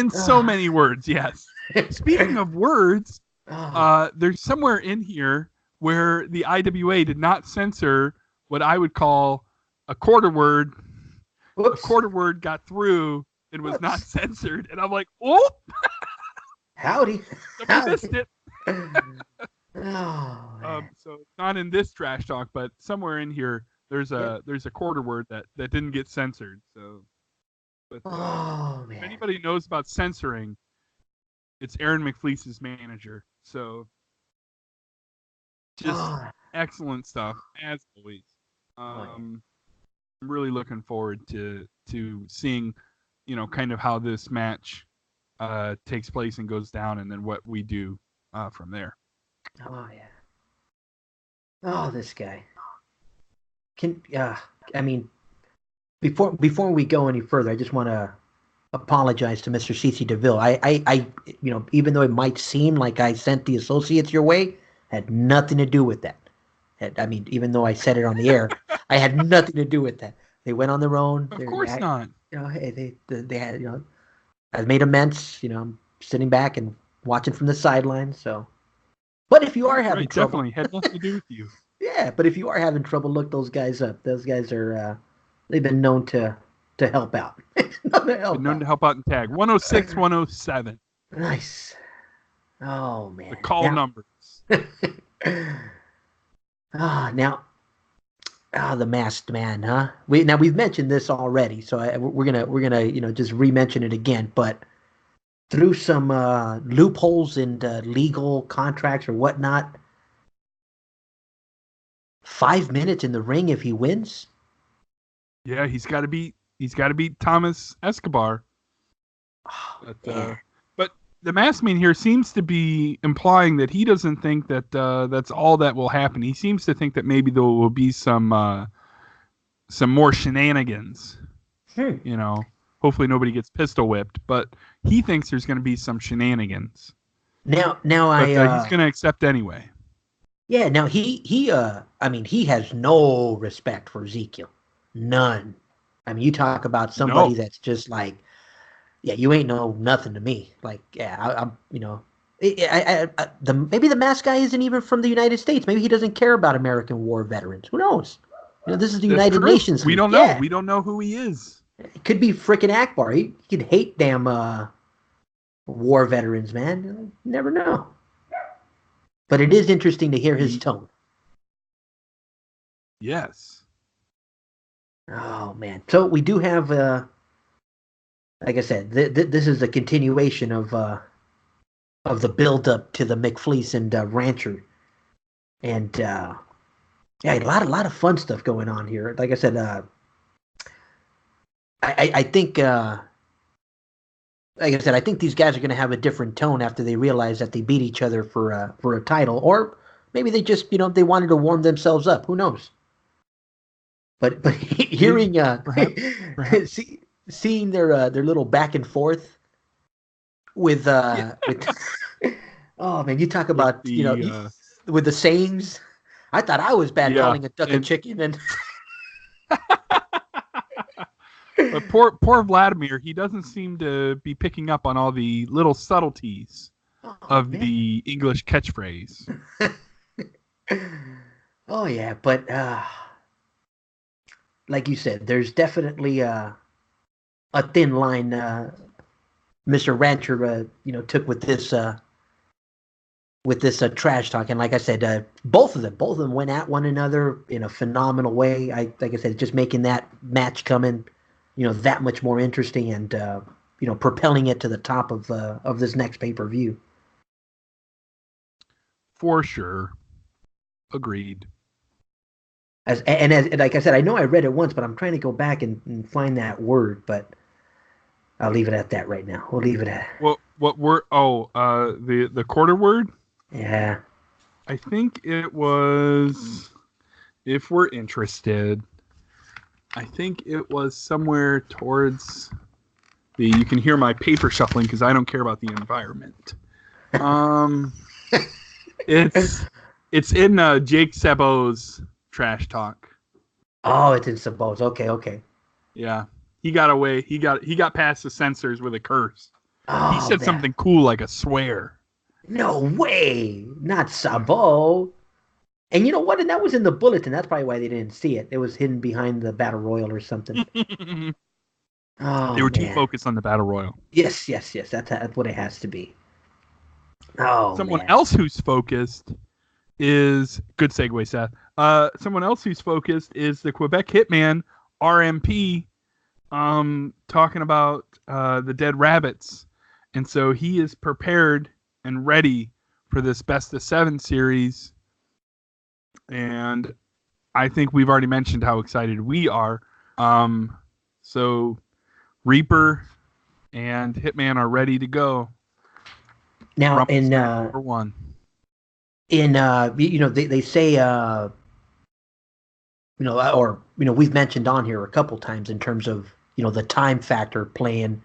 so many words, yes. Speaking of words, there's somewhere in here where the IWA did not censor what I would call a quarter word. Whoops. A quarter word got through and was not censored, and I'm like, howdy. Somebody missed it. Oh, so it's not in this trash talk, but somewhere in here there's a quarter word that didn't get censored. So, but man. if anybody knows about censoring, it's Aaron McFleece's manager. So, just excellent stuff as always. I'm really looking forward to seeing, kind of how this match takes place and goes down, and then what we do from there. Oh yeah. Oh, this guy. I mean, before we go any further, I just want to apologize to Mr. CC DeVille. I even though it might seem like I sent the associates your way, had nothing to do with that. I mean, even though I said it on the air, I had nothing to do with that. They went on their own. Of course not. Hey, they had, I made amends. I'm sitting back and watching from the sidelines. So, but if you are having trouble, definitely had nothing to do with you. Yeah, but if you are having trouble, look those guys up. Those guys are they've been known to help out. known to help out in tag 106, 107. Nice. Oh man. The call numbers. Now, the masked man, huh? We've mentioned this already, so we're gonna just re-mention it again. But through some loopholes in legal contracts or whatnot, 5 minutes in the ring if he wins. Yeah, he's got to beat Thomas Escobar. But the masked man here seems to be implying that he doesn't think that that's all that will happen. He seems to think that maybe there will be some more shenanigans. Hopefully nobody gets pistol whipped, but he thinks there's going to be some shenanigans. Now but I he's going to accept anyway. yeah, now I mean he has no respect for Ezekiel. None. I mean you talk about somebody No, that's just like, yeah, you ain't know nothing to me. Like, yeah, I'm, the maybe the mask guy isn't even from the United States. Maybe he doesn't care about American war veterans. Who knows? This is the that's United true. Nations We League. don't know. Yeah, We don't know who he is. it could be frickin' Akbar. He could hate damn war veterans, man. You never know. But it is interesting to hear his He, tone. yes. Oh man. So we do have, like I said, this is a continuation of the build up to the McFleece and Rancher, and yeah, a lot of fun stuff going on here. Like I said, I think, like I said, I think these guys are going to have a different tone after they realize that they beat each other for a title, or maybe they just they wanted to warm themselves up. Who knows? But Maybe. hearing Perhaps. Perhaps. seeing their little back and forth Yeah. with oh man, you talk With about the with the sayings. I thought I was bad yeah, calling a duck a and chicken, and but poor Vladimir, he doesn't seem to be picking up on all the little subtleties oh of man. the English catchphrase. Oh yeah, but like you said, there's definitely a thin line Mr. Rancher took with this trash talk, and like I said, both of them went at one another in a phenomenal way. I like I said, just making that match coming, that much more interesting, and propelling it to the top of this next pay per view. For sure. Agreed. As like I said, I know I read it once, but I'm trying to go back and find that word, but I'll leave it at that right now. We'll leave it at What word? Oh, the quarter word. yeah. I think it was. If we're interested, I think it was somewhere towards the. You can hear my paper shuffling because I don't care about the environment. Um, it's it's in Jake Sebo's trash talk. Oh, it's in Sabos. Okay, okay. Yeah, he got away. He got past the censors with a curse. He Oh, said that something cool like a swear. no way, not Mm-hmm. Sabo. And you know what? And that was in the bulletin. That's probably why they didn't see it. It was hidden behind the battle royal or something. They Oh were too man. focused on the battle royal. Yes, yes, yes. That's what it has to be. Oh Someone man. else who's focused is good segue, Seth. Someone else who's focused is the Quebec Hitman RMP, talking about the dead rabbits, and so he is prepared and ready for this best of seven series. And I think we've already mentioned how excited we are. So Reaper and Hitman are ready to go. Now Rumble snap number one. they say or we've mentioned on here a couple times in terms of the time factor playing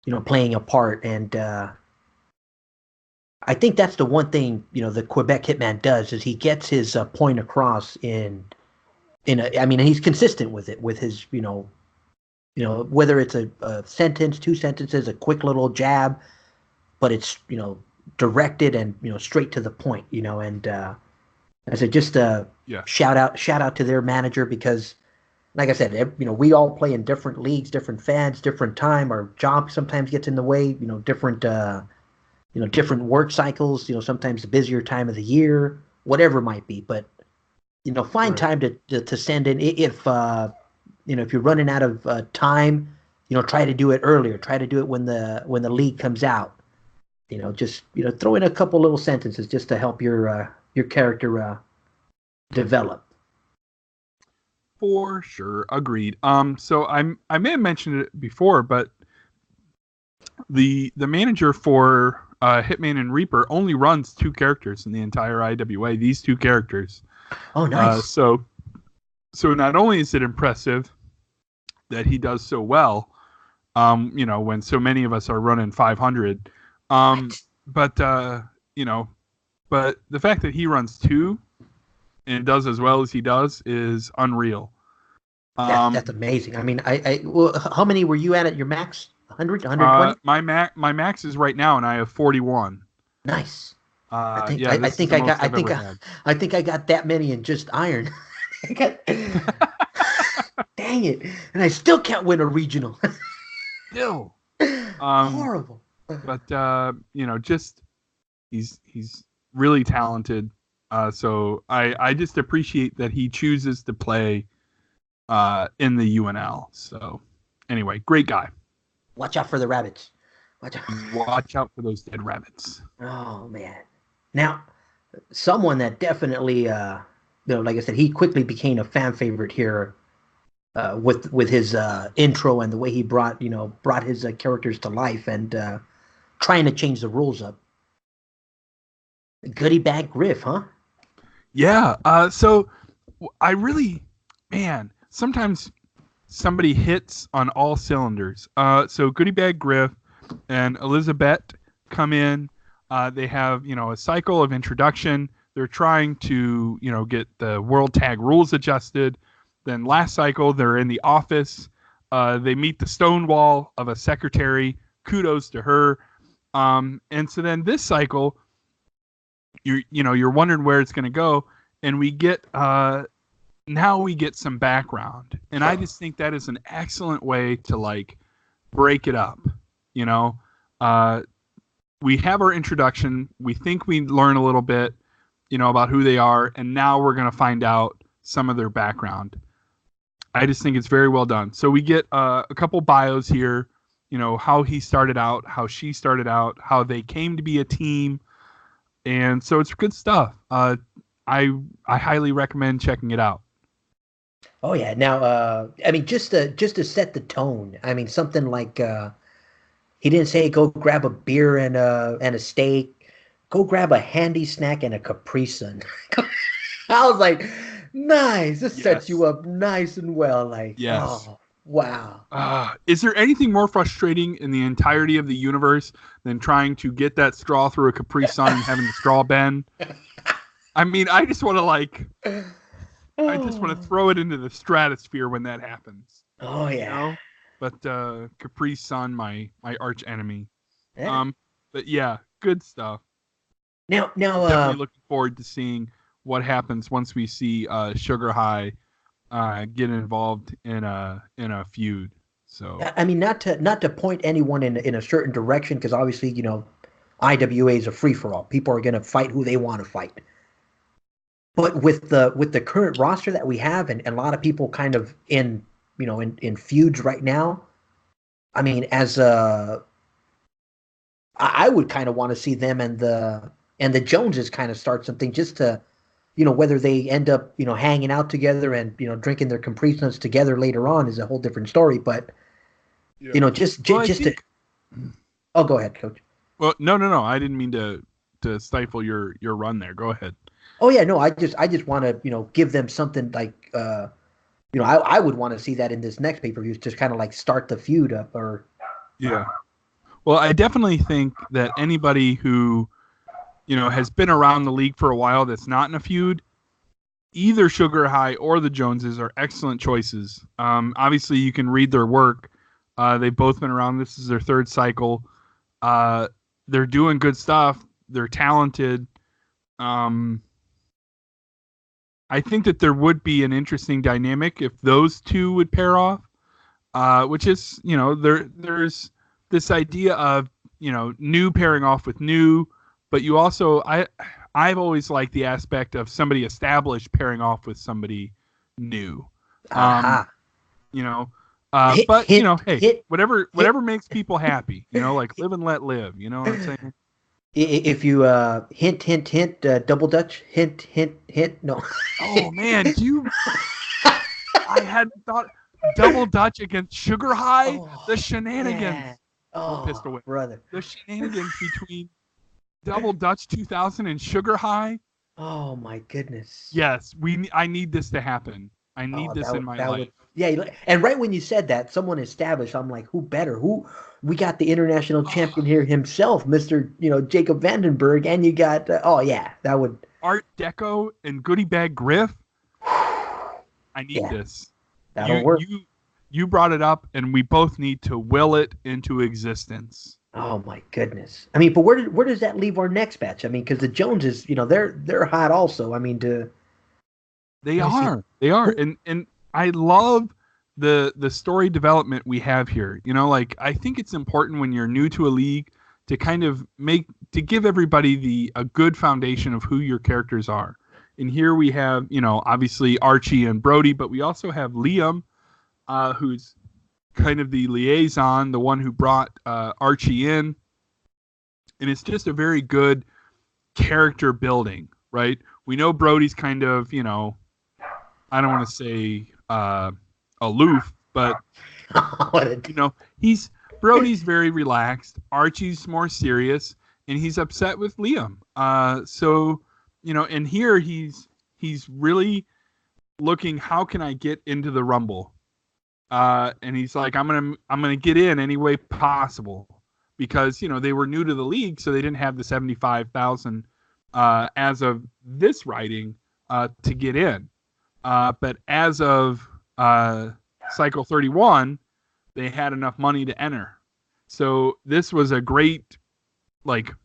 a part, and I think that's the one thing the Quebec Hitman does is he gets his point across I mean, he's consistent with it with his whether it's a sentence, two sentences, a quick little jab, but it's directed and straight to the point, and I said just Yeah. shout out to their manager, because like I said, we all play in different leagues, different fans, different time. Our job sometimes gets in the way, different work cycles, sometimes the busier time of the year, whatever it might be. But, find Right. time to send in. If you're running out of time, try to do it earlier. Try to do it when the league comes out. Just, throw in a couple little sentences just to help your character develop. For sure. Agreed. So I may have mentioned it before, but the manager for Hitman and Reaper only runs two characters in the entire IWA. These two characters. Oh, Uh, nice. so so not only is it impressive that he does so well, when so many of us are running 500, um, What? but you know, but the fact that he runs 2 and does as well as he does is unreal. That's amazing. I mean, well, how many were you at your max? 100, 120? My max is right now, and I have 41. Nice. Yeah, this is the most I've ever had. I think I got that many in just iron. I got, dang it, and I still can't win a regional. Still, Horrible. but you know, just he's really talented. So I just appreciate that he chooses to play in the UNL. So anyway, great guy. Watch out for the rabbits. Watch out for those dead rabbits. Oh man. Now, someone that definitely, like I said, he quickly became a fan favorite here with his intro and the way he brought his characters to life and trying to change the rules up. Goodie bag Griff, huh? Yeah. So I really, man, sometimes somebody hits on all cylinders. So Goodie Bag Griff and Elizabeth come in. They have, a cycle of introduction. They're trying to, get the World Tag Rules adjusted. Then last cycle, they're in the office. They meet the stonewall of a secretary. Kudos to her. And so then this cycle, you're wondering where it's going to go, and we get now we get some background, and I just think that is an excellent way to break it up. We have our introduction. We think we learn a little bit, about who they are, and now we're going to find out some of their background. I just think it's very well done. So we get a couple bios here, how he started out, how she started out, how they came to be a team. And so it's good stuff. I highly recommend checking it out. Oh yeah. Now, I mean, just to set the tone. I mean, something like he didn't say go grab a beer and a steak. Go grab a handy snack and a Capri Sun. I was like, nice. This sets you up nice and well. Yes. Oh wow. Is there anything more frustrating in the entirety of the universe than trying to get that straw through a Capri Sun and having the straw bend? I mean, I just want to throw it into the stratosphere when that happens. Oh yeah. But Capri Sun, my arch enemy. Yeah. But yeah, good stuff. Now, definitely looking forward to seeing what happens once we see Sugar High get involved in a feud. So I mean, not to point anyone in a certain direction, because obviously, IWA is a free for all. People are going to fight who they want to fight. But with the current roster that we have, and a lot of people kind of in feuds right now, I mean, I would kind of want to see them and the Joneses kind of start something, just to, whether they end up, hanging out together and, drinking their Capri Suns together later on is a whole different story. But, yeah. Oh, go ahead, Coach. Well, no. I didn't mean to stifle your run there. Go ahead. Oh yeah, no. I just want to, give them something like, I would want to see that in this next pay-per-view, just kind of start the feud up or. Yeah. Well, I definitely think that anybody who, has been around the league for a while that's not in a feud, either Sugar High or the Joneses are excellent choices. Obviously, you can read their work. They've both been around. This is their third cycle. They're doing good stuff. They're talented. I think that there would be an interesting dynamic if those two would pair off, which is, there's this idea of, new pairing off with new, but you also, I've always liked the aspect of somebody established pairing off with somebody new. But whatever makes people happy, live and let live. You know what I'm saying? If you hint, double Dutch, hint, no. Oh man, I hadn't thought double Dutch against Sugar High. The shenanigans. Yeah. Oh, pissed away, brother. The shenanigans between Double Dutch 2000 and Sugar High. Oh my goodness. Yes, I need this to happen. I need this in my life. Yeah, and right when you said that, someone established, I'm like, who better? Who we got the international champion here himself, Mister Jacob Vandenberg, and you got oh yeah, that would Art Deco and Goodie Bag Griff. I need yeah, this. that'll You work. you you brought it up, and we both need to will it into existence. Oh my goodness. I mean, but where does that leave our next match? I mean, because the Joneses, they're hot also. I mean, to They let me see. are. They are. And I love the story development we have here. Like I think it's important when you're new to a league to kind of give everybody a good foundation of who your characters are. And here we have, obviously Archie and Brody, but we also have Liam, who's kind of the liaison, the one who brought Archie in. And it's just a very good character building, right? We know Brody's kind of, I don't want to say aloof, but he's Brody's very relaxed. Archie's more serious, and he's upset with Liam. And here he's really looking, how can I get into the Rumble? And he's like, I'm gonna get in any way possible, because they were new to the league, so they didn't have the 75,000 as of this writing to get in. But as of cycle 31, they had enough money to enter. So this was a great,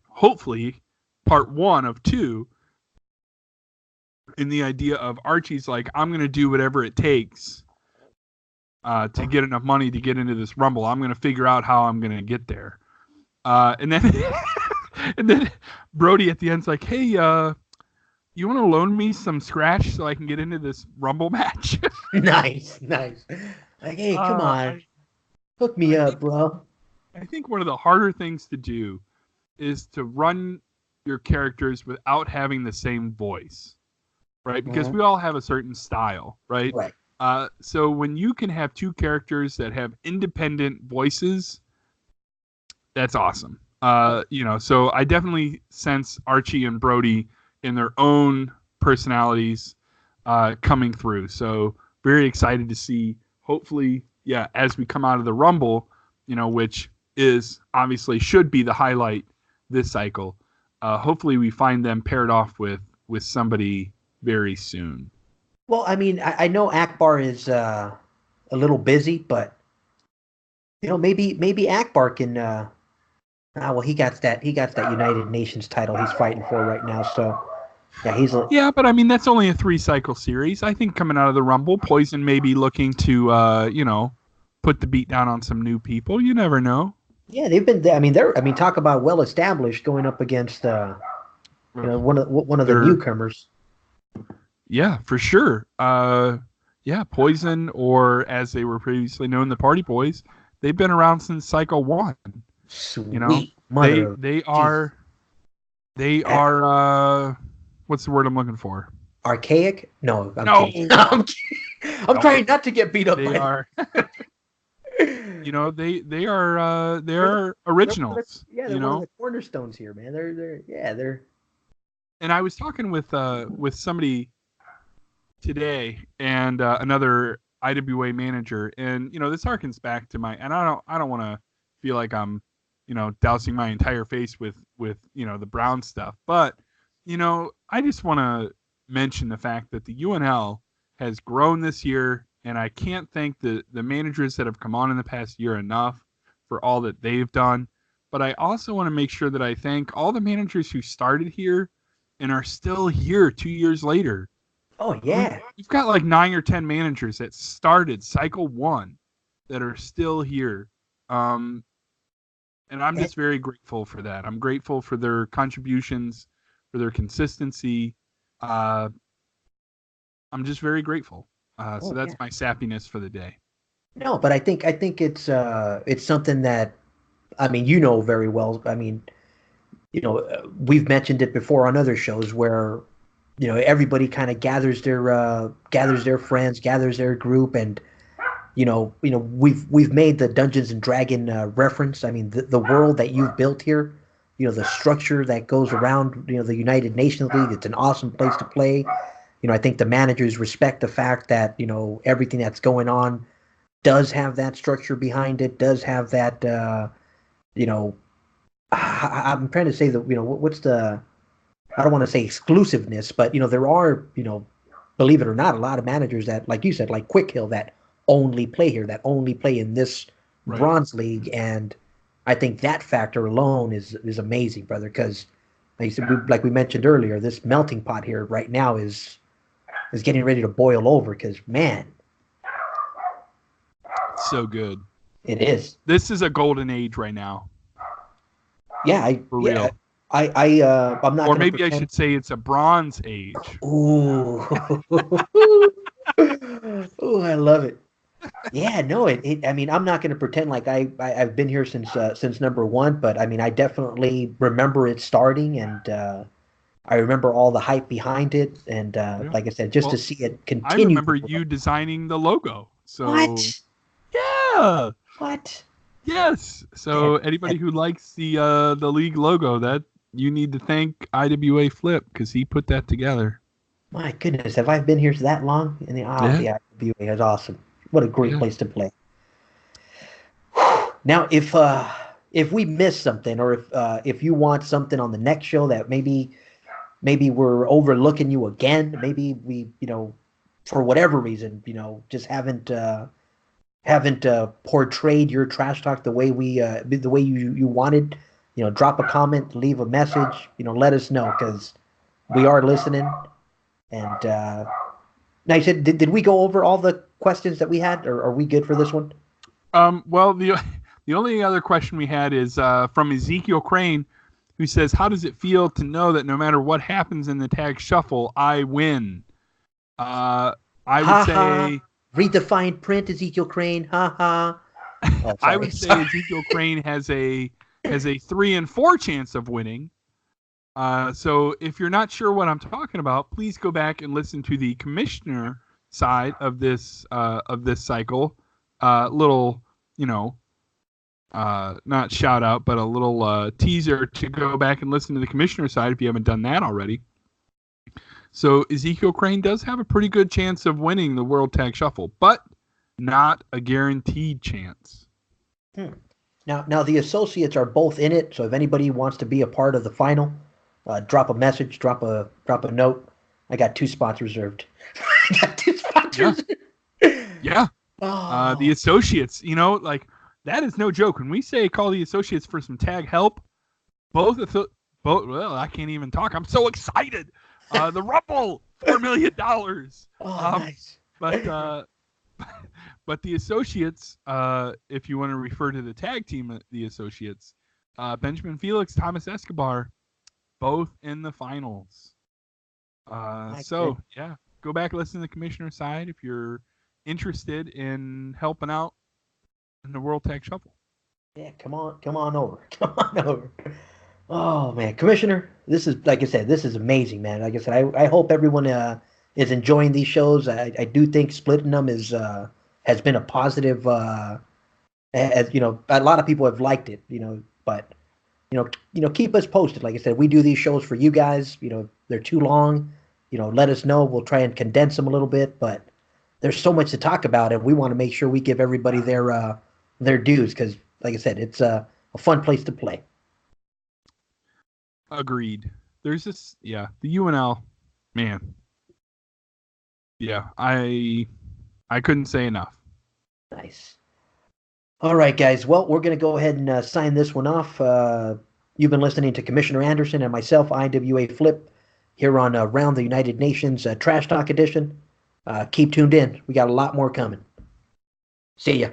hopefully, part 1 of 2. In the idea of Archie's like, I'm going to do whatever it takes to get enough money to get into this Rumble. I'm going to figure out how I'm going to get there. And then Brody at the end's like, hey, you want to loan me some scratch so I can get into this Rumble match? Nice. Like, hey, come on. Hook me up, bro. I think one of the harder things to do is to run your characters without having the same voice, right? Because we all have a certain style, right? Right. So when you can have 2 characters that have independent voices, that's awesome. So I definitely sense Archie and Brody in their own personalities coming through. So very excited to see, hopefully, as we come out of the Rumble, which is obviously should be the highlight this cycle. Hopefully we find them paired off with somebody very soon. Well, I mean, I know Akbar is a little busy, but maybe Akbar can. Well, he got that United Nations title he's fighting for right now. So yeah, but I mean that's only a 3-cycle series. I think coming out of the Rumble, Poison may be looking to put the beat down on some new people. You never know. Yeah, they've been. I mean, talk about well established going up against one of the newcomers. Yeah, for sure. Poison, or as they were previously known, the Party Boys. They've been around since cycle 1. Sweet they are what's the word I'm looking for? Archaic? No, no. Kidding. I'm trying not to get beat up. They are. They are originals. They're one of the cornerstones here, man. They're. And I was talking with somebody today, and another IWA manager, and this harkens back to my, and I don't want to feel like I'm dousing my entire face with the Brown stuff, but I just want to mention the fact that the UNL has grown this year, and I can't thank the managers that have come on in the past year enough for all that they've done. But I also want to make sure that I thank all the managers who started here and are still here 2 years later. Oh yeah, we've got like 9 or 10 managers that started cycle 1 that are still here, and I'm just very grateful for that. I'm grateful for their contributions, for their consistency. I'm just very grateful. So that's my sappiness for the day. No, but I think it's something that, I mean, very well. I mean, we've mentioned it before on other shows where, everybody kind of gathers their friends, gathers their group, and we've made the Dungeons and Dragon reference. I mean, the world that you've built here, the structure that goes around, the United Nations League. It's an awesome place to play. I think the managers respect the fact that everything that's going on does have that structure behind it, does have that you know, I'm trying to say that, what's the, I don't want to say exclusiveness, but, there are, believe it or not, a lot of managers that, like you said, like Quick Hill, that only play here, that only play in this Right. bronze league. And I think that factor alone is amazing, brother, because like you said, like we mentioned earlier, this melting pot here right now is getting ready to boil over because, man, So good. it is. This is a golden age right now, Yeah, for real. I'm not Or gonna maybe I pretend. should say it's a bronze age. Ooh, ooh, I love it. Yeah, no, I mean, I'm not gonna pretend like I've been here since number one, but I mean, I definitely remember it starting, and I remember all the hype behind it, and Yeah. like I said, just to Well, see it I continue to remember grow. you designing the logo. So What? yeah. What? Yes. Yeah, So anybody who likes the league logo, that you need to thank IWA Flip because he put that together. my goodness, have I been here that long? And Yeah. the IWA is awesome. What a great Yeah. place to play. Now, if we miss something, or if you want something on the next show that maybe we're overlooking you again, maybe we for whatever reason just haven't portrayed your trash talk the way you wanted, drop a comment, leave a message, let us know because we are listening. And now you said, did we go over all the questions that we had, or are we good for this one? Well, the only other question we had is from Ezekiel Crane, who says, "How does it feel to know that no matter what happens in the tag shuffle, I win?" Uh, I would Ha ha. say Redefined print, Ezekiel Crane. Ha ha. Oh, I sorry. would say Sorry. Ezekiel Crane has a 3 and 4 chance of winning. So if you're not sure what I'm talking about, please go back and listen to the commissioner side of this cycle. Little, you know, not shout out, but a little teaser to go back and listen to the commissioner side if you haven't done that already. So Ezekiel Crane does have a pretty good chance of winning the World Tag Shuffle, but not a guaranteed chance. Hmm. Now the associates are both in it. So if anybody wants to be a part of the final, drop a message, drop a note. I got 2 spots reserved. I got 2 spots Yeah, reserved. yeah. The Oh, associates, like that is no joke. When we say call the associates for some tag help, both both. Well, I can't even talk. I'm so excited. The Rumble, $4 million. oh, nice. But but the associates, if you want to refer to the tag team, the associates, Benjamin Felix, Thomas Escobar, both in the finals. My So goodness. yeah, go back and listen to the commissioner side if you're interested in helping out in the World Tag Shuffle. Yeah, come on over, come on over. Oh man, Commissioner, this is like I said, this is amazing, man. Like I said, I hope everyone is enjoying these shows. I do think splitting them is has been a positive. As a lot of people have liked it, but keep us posted. Like I said, we do these shows for you guys. If they're too long, let us know. We'll try and condense them a little bit, but there's so much to talk about, and we want to make sure we give everybody their dues because, like I said, it's a fun place to play. Agreed. There's this, yeah, the UNL, man. Yeah, I couldn't say enough. Nice. All right, guys. Well, we're going to go ahead and sign this one off. You've been listening to Commissioner Anderson and myself, IWA Flip, here on Round the United Nations Trash Talk Edition. Keep tuned in. We got a lot more coming. See ya.